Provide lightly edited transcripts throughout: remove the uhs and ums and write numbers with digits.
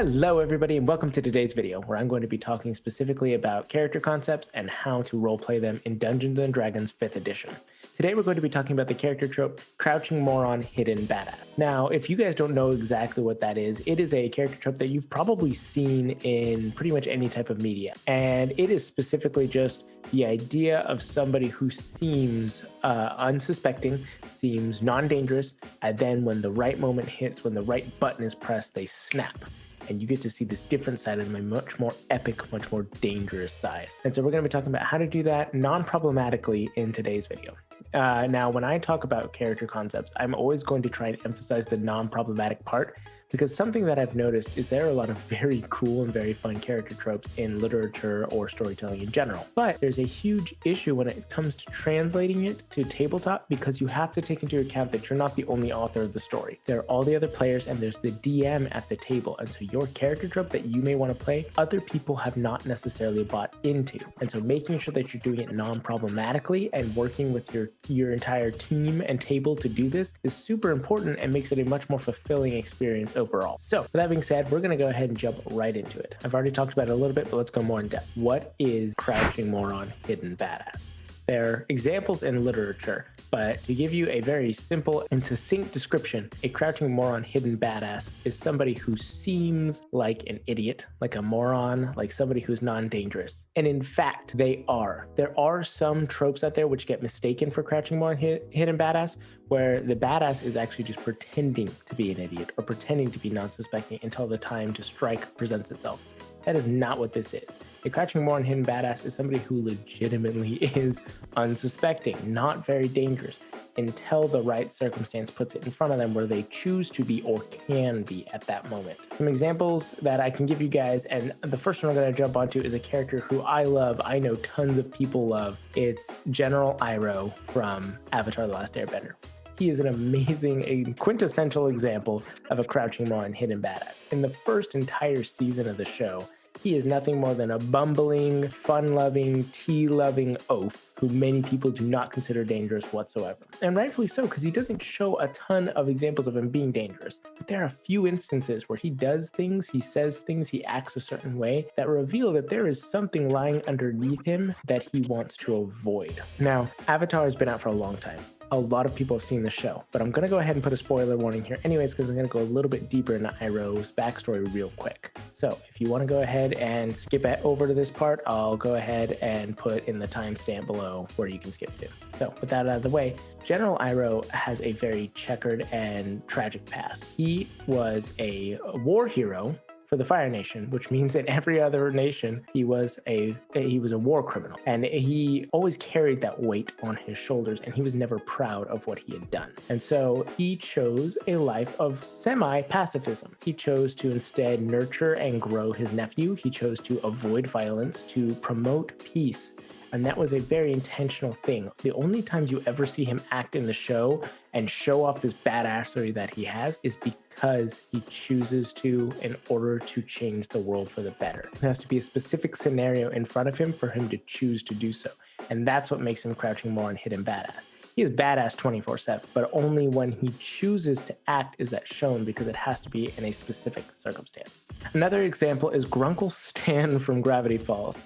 Hello everybody and welcome to today's video where I'm going to be talking specifically about character concepts and how to roleplay them in Dungeons & Dragons 5th edition. Today we're going to be talking about the character trope, Crouching Moron, Hidden Badass. Now, if you guys don't know exactly what that is, it is a character trope that you've probably seen in pretty much any type of media. And it is specifically just the idea of somebody who seems unsuspecting, seems non-dangerous, and then when the right moment hits, when the right button is pressed, they snap. And you get to see this different side of them, a much more epic, much more dangerous side. And so we're going to be talking about how to do that non-problematically in today's video. Now, when I talk about character concepts, I'm always going to try and emphasize the non-problematic part, because something that I've noticed is there are a lot of very cool and very fun character tropes in literature or storytelling in general. But there's a huge issue when it comes to translating it to tabletop, because you have to take into account that you're not the only author of the story. There are all the other players and there's the DM at the table. And so your character trope that you may want to play, other people have not necessarily bought into. And so making sure that you're doing it non-problematically and working with your entire team and table to do this is super important and makes it a much more fulfilling experience overall. So with that being said, we're going to go ahead and jump right into it. I've already talked about it a little bit, but let's go more in depth. What is Crouching Moron, Hidden Badass? They're examples in literature, but to give you a very simple and succinct description, a Crouching Moron, Hidden Badass is somebody who seems like an idiot, like a moron, like somebody who's non-dangerous. And in fact, they are. There are some tropes out there which get mistaken for Crouching Moron, Hidden Badass, where the badass is actually just pretending to be an idiot or pretending to be non-suspecting until the time to strike presents itself. That is not what this is. A Crouching Moron, Hidden Badass is somebody who legitimately is unsuspecting, not very dangerous, until the right circumstance puts it in front of them where they choose to be or can be at that moment. Some examples that I can give you guys, and the first one I'm going to jump onto is a character who I love, I know tons of people love. It's General Iroh from Avatar: The Last Airbender. He is an amazing, a quintessential example of a Crouching Moron, Hidden Badass. In the first entire season of the show, he is nothing more than a bumbling, fun-loving, tea-loving oaf who many people do not consider dangerous whatsoever. And rightfully so, because he doesn't show a ton of examples of him being dangerous. But there are a few instances where he does things, he says things, he acts a certain way that reveal that there is something lying underneath him that he wants to avoid. Now, Avatar has been out for a long time. A lot of people have seen the show, but I'm going to go ahead and put a spoiler warning here anyways, because I'm going to go a little bit deeper into Iroh's backstory real quick. So if you want to go ahead and skip over to this part, I'll go ahead and put in the timestamp below where you can skip to. So with that out of the way, General Iroh has a very checkered and tragic past. He was a war hero for the Fire Nation, which means in every other nation he was a war criminal, and he always carried that weight on his shoulders, and he was never proud of what he had done. And so he chose a life of semi-pacifism. He chose to instead nurture and grow his nephew. He chose to avoid violence, to promote peace. And that was a very intentional thing. The only times you ever see him act in the show and show off this badassery that he has is because he chooses to in order to change the world for the better. There has to be a specific scenario in front of him for him to choose to do so. And that's what makes him Crouching Moron, Hidden Badass. He is badass 24/7, but only when he chooses to act is that shown, because it has to be in a specific circumstance. Another example is Grunkle Stan from Gravity Falls.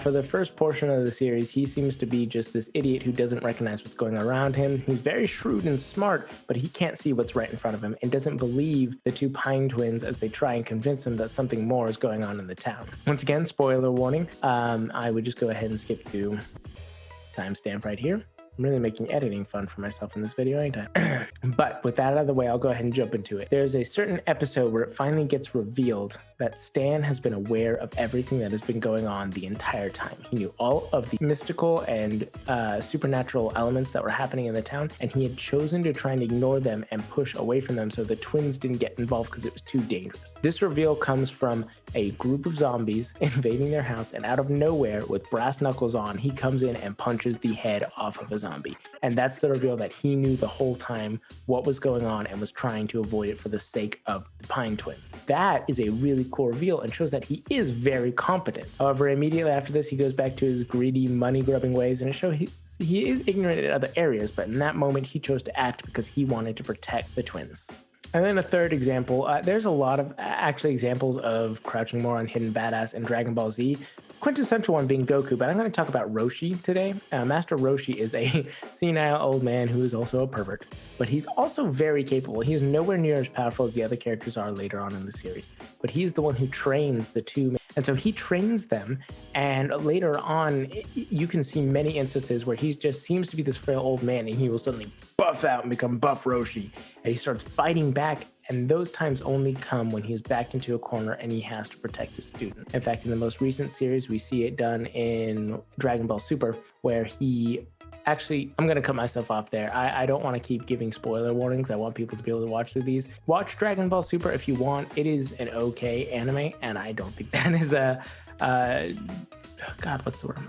For the first portion of the series, he seems to be just this idiot who doesn't recognize what's going on around him. He's very shrewd and smart, but he can't see what's right in front of him and doesn't believe the two Pine twins as they try and convince him that something more is going on in the town. Once again, spoiler warning, I would just go ahead and skip to timestamp right here. I'm really making editing fun for myself in this video, ain't I? But with that out of the way, I'll go ahead and jump into it. There's a certain episode where it finally gets revealed that Stan has been aware of everything that has been going on the entire time. He knew all of the mystical and supernatural elements that were happening in the town, and he had chosen to try and ignore them and push away from them so the twins didn't get involved because it was too dangerous. This reveal comes from a group of zombies invading their house, and out of nowhere, with brass knuckles on, he comes in and punches the head off of a zombie. And that's the reveal that he knew the whole time what was going on and was trying to avoid it for the sake of the Pine twins. That is a really cool reveal and shows that he is very competent. However, immediately after this, he goes back to his greedy, money-grubbing ways, and it shows he is ignorant in other areas, but in that moment, he chose to act because he wanted to protect the twins. And then a third example, there's a lot of actually examples of crouching more on hidden badass in Dragon Ball Z. Quintessential one being Goku, but I'm going to talk about Roshi today. Master Roshi is a senile old man who is also a pervert, but he's also very capable. He's nowhere near as powerful as the other characters are later on in the series, but he's the one who trains the two. And so he trains them, and later on, you can see many instances where he just seems to be this frail old man, and he will suddenly buff out and become Buff Roshi, and he starts fighting back. And those times only come when he's backed into a corner and he has to protect his student. In fact, in the most recent series, we see it done in Dragon Ball Super, where he actually, I'm going to cut myself off there. I don't want to keep giving spoiler warnings. I want people to be able to watch through these. Watch Dragon Ball Super if you want. It is an okay anime, and I don't think that is God, what's the word?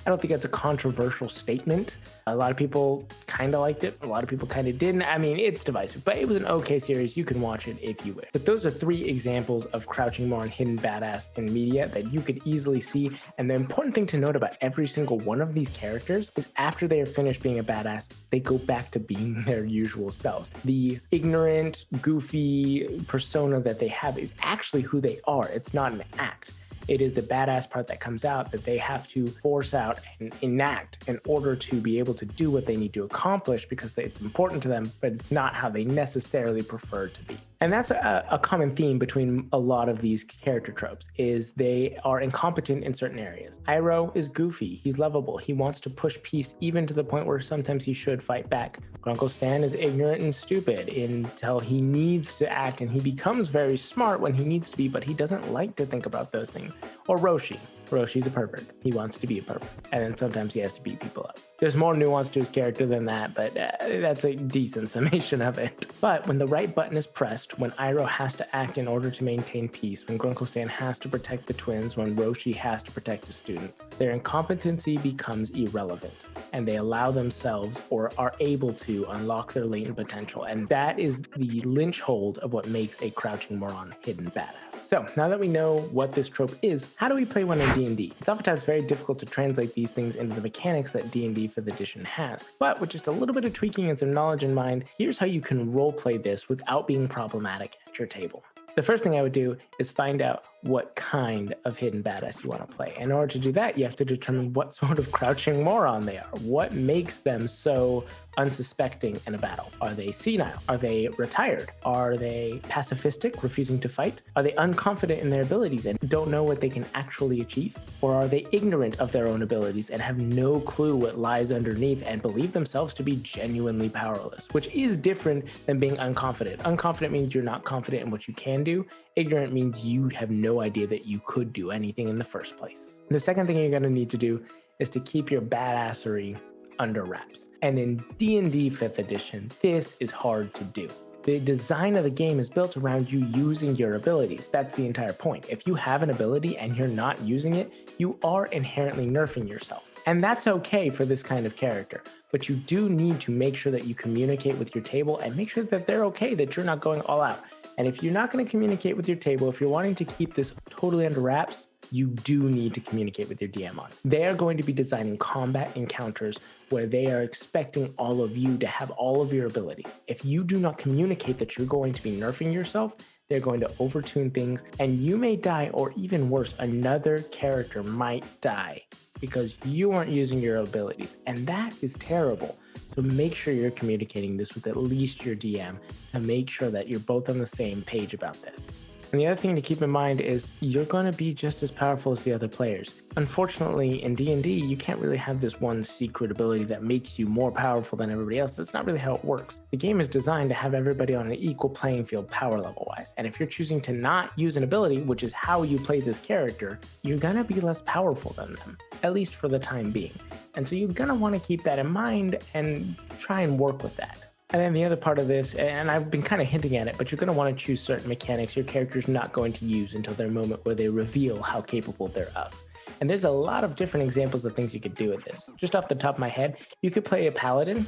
I don't think that's a controversial statement. A lot of people kind of liked it. A lot of people kind of didn't. I mean, it's divisive, but it was an okay series. You can watch it if you wish. But those are 3 examples of crouching more on hidden badass in media that you could easily see. And the important thing to note about every single one of these characters is after they are finished being a badass, they go back to being their usual selves. The ignorant, goofy persona that they have is actually who they are. It's not an act. It is the badass part that comes out that they have to force out and enact in order to be able to do what they need to accomplish because it's important to them, but it's not how they necessarily prefer to be. And that's a common theme between a lot of these character tropes is they are incompetent in certain areas. Iroh is goofy. He's lovable. He wants to push peace even to the point where sometimes he should fight back. Grunkle Stan is ignorant and stupid until he needs to act, and he becomes very smart when he needs to be, but he doesn't like to think about those things. Or Roshi. Roshi's a pervert. He wants to be a pervert. And then sometimes he has to beat people up. There's more nuance to his character than that, but that's a decent summation of it. But when the right button is pressed, when Iroh has to act in order to maintain peace, when Grunkle Stan has to protect the twins, when Roshi has to protect his students, their incompetency becomes irrelevant, and they allow themselves or are able to unlock their latent potential. And that is the lynch hold of what makes a crouching moron hidden badass. So now that we know what this trope is, how do we play one in D&D? It's oftentimes very difficult to translate these things into the mechanics that D&D 5th edition has. But with just a little bit of tweaking and some knowledge in mind, here's how you can roleplay this without being problematic at your table. The first thing I would do is find out what kind of hidden badass you want to play. In order to do that, you have to determine what sort of crouching moron they are. What makes them so unsuspecting in a battle? Are they senile? Are they retired? Are they pacifistic, refusing to fight? Are they unconfident in their abilities and don't know what they can actually achieve? Or are they ignorant of their own abilities and have no clue what lies underneath and believe themselves to be genuinely powerless, which is different than being unconfident. Unconfident means you're not confident in what you can do. Ignorant means you have no idea that you could do anything in the first place. And the second thing you're going to need to do is to keep your badassery under wraps. And in D&D 5th edition, this is hard to do. The design of the game is built around you using your abilities. That's the entire point. If you have an ability and you're not using it, you are inherently nerfing yourself. And that's okay for this kind of character. But you do need to make sure that you communicate with your table and make sure that they're okay that you're not going all out. And if you're not going to communicate with your table, if you're wanting to keep this totally under wraps, you do need to communicate with your DM on it. They are going to be designing combat encounters where they are expecting all of you to have all of your abilities. If you do not communicate that you're going to be nerfing yourself, they're going to overtune things and you may die, or even worse, another character might die because you aren't using your abilities. And that is terrible. So make sure you're communicating this with at least your DM and make sure that you're both on the same page about this. And the other thing to keep in mind is you're going to be just as powerful as the other players. Unfortunately, in D&D, you can't really have this one secret ability that makes you more powerful than everybody else. That's not really how it works. The game is designed to have everybody on an equal playing field power level-wise. And if you're choosing to not use an ability, which is how you play this character, you're going to be less powerful than them, at least for the time being. And so you're going to want to keep that in mind and try and work with that. And then the other part of this, and I've been kind of hinting at it, but you're going to want to choose certain mechanics your character's not going to use until their moment where they reveal how capable they're of. And there's a lot of different examples of things you could do with this. Just off the top of my head, you could play a paladin,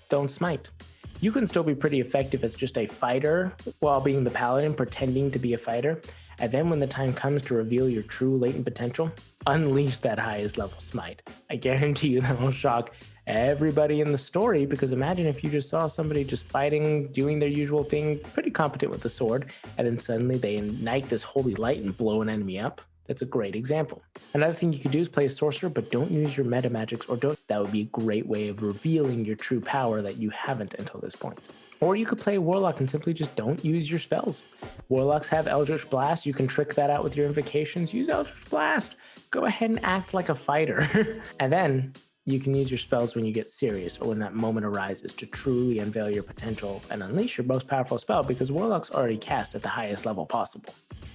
don't smite. You can still be pretty effective as just a fighter while being the paladin, pretending to be a fighter. And then when the time comes to reveal your true latent potential, unleash that highest level smite. I guarantee you that will shock everybody in the story, because imagine if you just saw somebody just fighting, doing their usual thing, pretty competent with the sword, and then suddenly they ignite this holy light and blow an enemy up. That's a great example. Another thing you could do is play a sorcerer, but don't use your meta magics, or don't. That would be a great way of revealing your true power that you haven't until this point. Or you could play a warlock and simply just don't use your spells. Warlocks have Eldritch Blast. You can trick that out with your invocations. Use Eldritch Blast. Go ahead and act like a fighter. And then you can use your spells when you get serious or when that moment arises to truly unveil your potential and unleash your most powerful spell, because warlocks already cast at the highest level possible.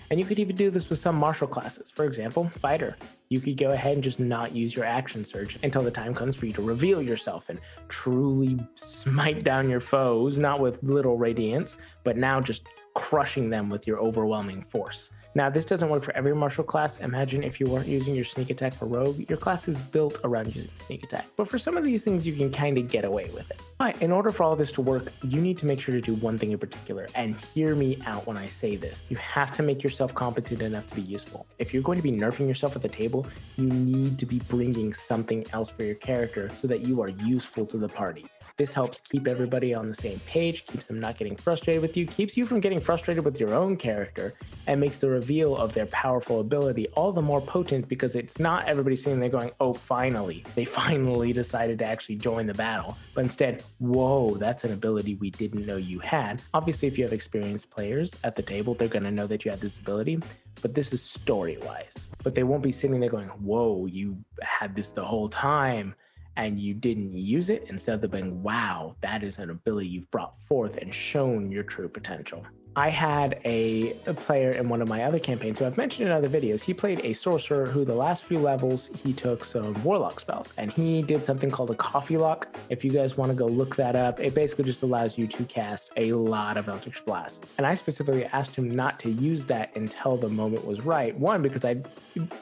And you could even do this with some martial classes. For example, fighter. You could go ahead and just not use your action surge until the time comes for you to reveal yourself and truly smite down your foes, not with little radiance, but now just crushing them with your overwhelming force. Now, this doesn't work for every martial class. Imagine if you weren't using your sneak attack for rogue, your class is built around using sneak attack. But for some of these things, you can kind of get away with it. But in order for all of this to work, you need to make sure to do one thing in particular, and hear me out when I say this. You have to make yourself competent enough to be useful. If you're going to be nerfing yourself at the table, you need to be bringing something else for your character so that you are useful to the party. This helps keep everybody on the same page, keeps them not getting frustrated with you, keeps you from getting frustrated with your own character, and makes the reveal of their powerful ability all the more potent, because it's not everybody sitting there going, oh, finally, they finally decided to actually join the battle. But instead, whoa, that's an ability we didn't know you had. Obviously, if you have experienced players at the table, they're going to know that you have this ability, but this is story-wise. But they won't be sitting there going, whoa, you had this the whole time and you didn't use it. Instead, they're being, wow, that is an ability you've brought forth and shown your true potential. I had a player in one of my other campaigns, who I've mentioned in other videos. He played a sorcerer who the last few levels, he took some warlock spells, and he did something called a coffee lock. If you guys want to go look that up, it basically just allows you to cast a lot of Eldritch Blasts. And I specifically asked him not to use that until the moment was right. One, because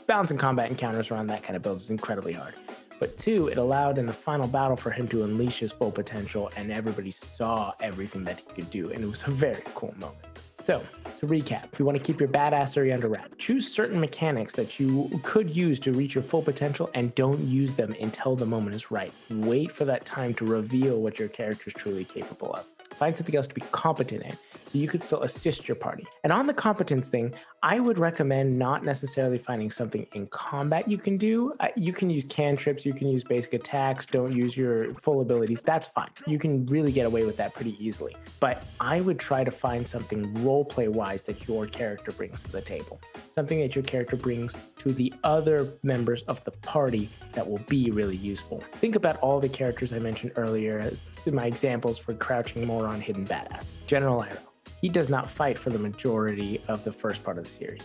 balancing combat encounters around that kind of build is incredibly hard. But two, it allowed in the final battle for him to unleash his full potential, and everybody saw everything that he could do, and it was a very cool moment. So, to recap, if you want to keep your badassery under wrap, choose certain mechanics that you could use to reach your full potential, and don't use them until the moment is right. Wait for that time to reveal what your character is truly capable of. Find something else to be competent in, so you could still assist your party. And on the competence thing, I would recommend not necessarily finding something in combat you can do. You can use cantrips, you can use basic attacks, don't use your full abilities, that's fine. You can really get away with that pretty easily. But I would try to find something roleplay-wise that your character brings to the table. Something that your character brings to the other members of the party that will be really useful. Think about all the characters I mentioned earlier as my examples for Crouching Moron Hidden Badass. General Iroh. He does not fight for the majority of the first part of the series.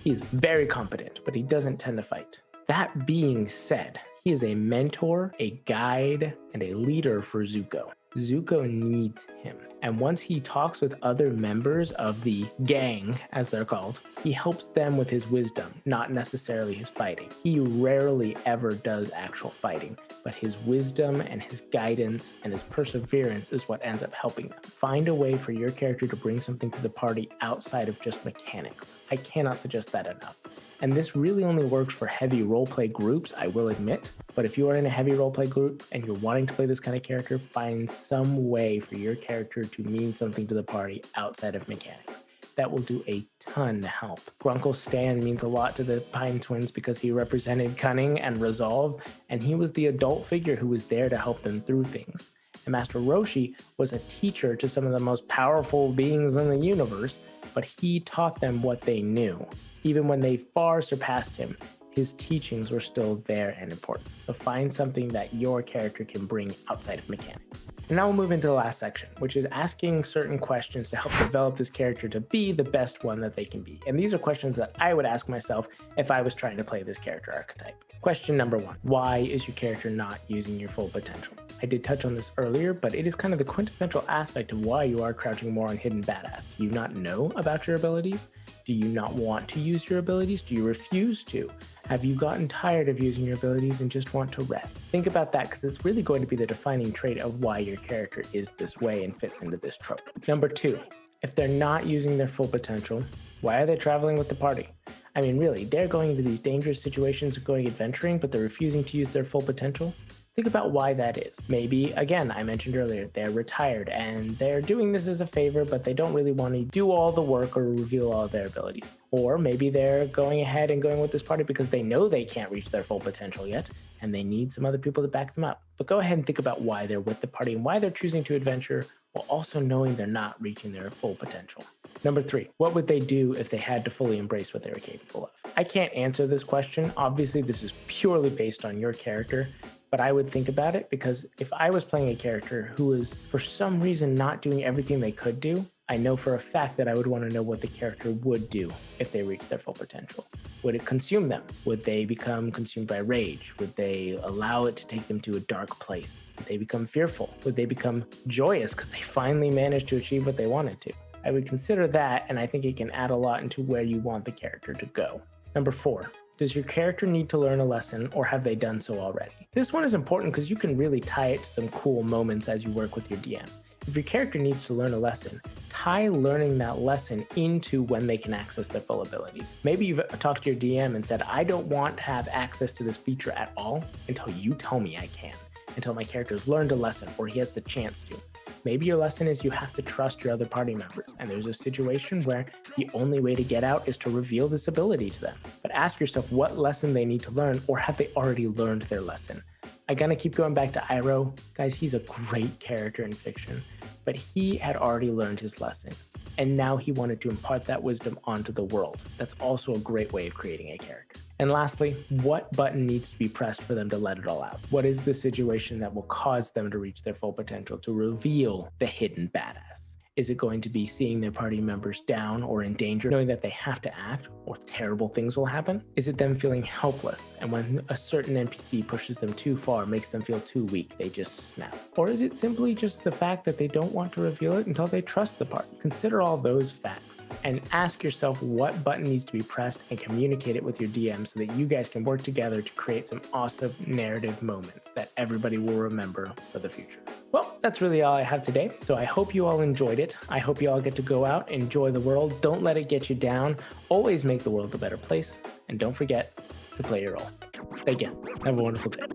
He is very competent, but he doesn't tend to fight. That being said, he is a mentor, a guide, and a leader for Zuko. Zuko needs him. And once he talks with other members of the gang, as they're called, he helps them with his wisdom, not necessarily his fighting. He rarely ever does actual fighting, but his wisdom and his guidance and his perseverance is what ends up helping them. Find a way for your character to bring something to the party outside of just mechanics. I cannot suggest that enough. And this really only works for heavy roleplay groups, I will admit. But if you are in a heavy roleplay group and you're wanting to play this kind of character, find some way for your character to mean something to the party outside of mechanics. That will do a ton to help. Grunkle Stan means a lot to the Pine Twins because he represented cunning and resolve, and he was the adult figure who was there to help them through things. And Master Roshi was a teacher to some of the most powerful beings in the universe, but he taught them what they knew. Even when they far surpassed him, his teachings were still there and important. So find something that your character can bring outside of mechanics. And now we'll move into the last section, which is asking certain questions to help develop this character to be the best one that they can be. And these are questions that I would ask myself if I was trying to play this character archetype. Question number 1, why is your character not using your full potential? I did touch on this earlier, but it is kind of the quintessential aspect of why you are Crouching Moron Hidden Badass. Do you not know about your abilities? Do you not want to use your abilities? Do you refuse to? Have you gotten tired of using your abilities and just want to rest? Think about that, because it's really going to be the defining trait of why your character is this way and fits into this trope. Number 2, if they're not using their full potential, why are they traveling with the party? I mean, really, they're going into these dangerous situations of going adventuring, but they're refusing to use their full potential? Think about why that is. Maybe, again, I mentioned earlier, they're retired and they're doing this as a favor, but they don't really want to do all the work or reveal all their abilities. Or maybe they're going ahead and going with this party because they know they can't reach their full potential yet, and they need some other people to back them up. But go ahead and think about why they're with the party and why they're choosing to adventure while also knowing they're not reaching their full potential. Number 3, what would they do if they had to fully embrace what they were capable of? I can't answer this question. Obviously, this is purely based on your character, but I would think about it because if I was playing a character who was for some reason not doing everything they could do, I know for a fact that I would want to know what the character would do if they reached their full potential. Would it consume them? Would they become consumed by rage? Would they allow it to take them to a dark place? Would they become fearful? Would they become joyous because they finally managed to achieve what they wanted to? I would consider that, and I think it can add a lot into where you want the character to go. Number 4, does your character need to learn a lesson, or have they done so already? This one is important because you can really tie it to some cool moments as you work with your DM. If your character needs to learn a lesson, tie learning that lesson into when they can access their full abilities. Maybe you've talked to your DM and said, I don't want to have access to this feature at all until you tell me I can, until my character's learned a lesson or he has the chance to. Maybe your lesson is you have to trust your other party members, and there's a situation where the only way to get out is to reveal this ability to them. But ask yourself what lesson they need to learn, or have they already learned their lesson? I gotta keep going back to Iroh. Guys, he's a great character in fiction, but he had already learned his lesson, and now he wanted to impart that wisdom onto the world. That's also a great way of creating a character. And lastly, what button needs to be pressed for them to let it all out? What is the situation that will cause them to reach their full potential, to reveal the hidden badass? Is it going to be seeing their party members down or in danger, knowing that they have to act or terrible things will happen? Is it them feeling helpless, and when a certain NPC pushes them too far, makes them feel too weak, they just snap? Or is it simply just the fact that they don't want to reveal it until they trust the party? Consider all those facts and ask yourself what button needs to be pressed and communicate it with your DM so that you guys can work together to create some awesome narrative moments that everybody will remember for the future. Well, that's really all I have today. So I hope you all enjoyed it. I hope you all get to go out, enjoy the world. Don't let it get you down. Always make the world a better place. And don't forget to play your role. Thank you. Have a wonderful day.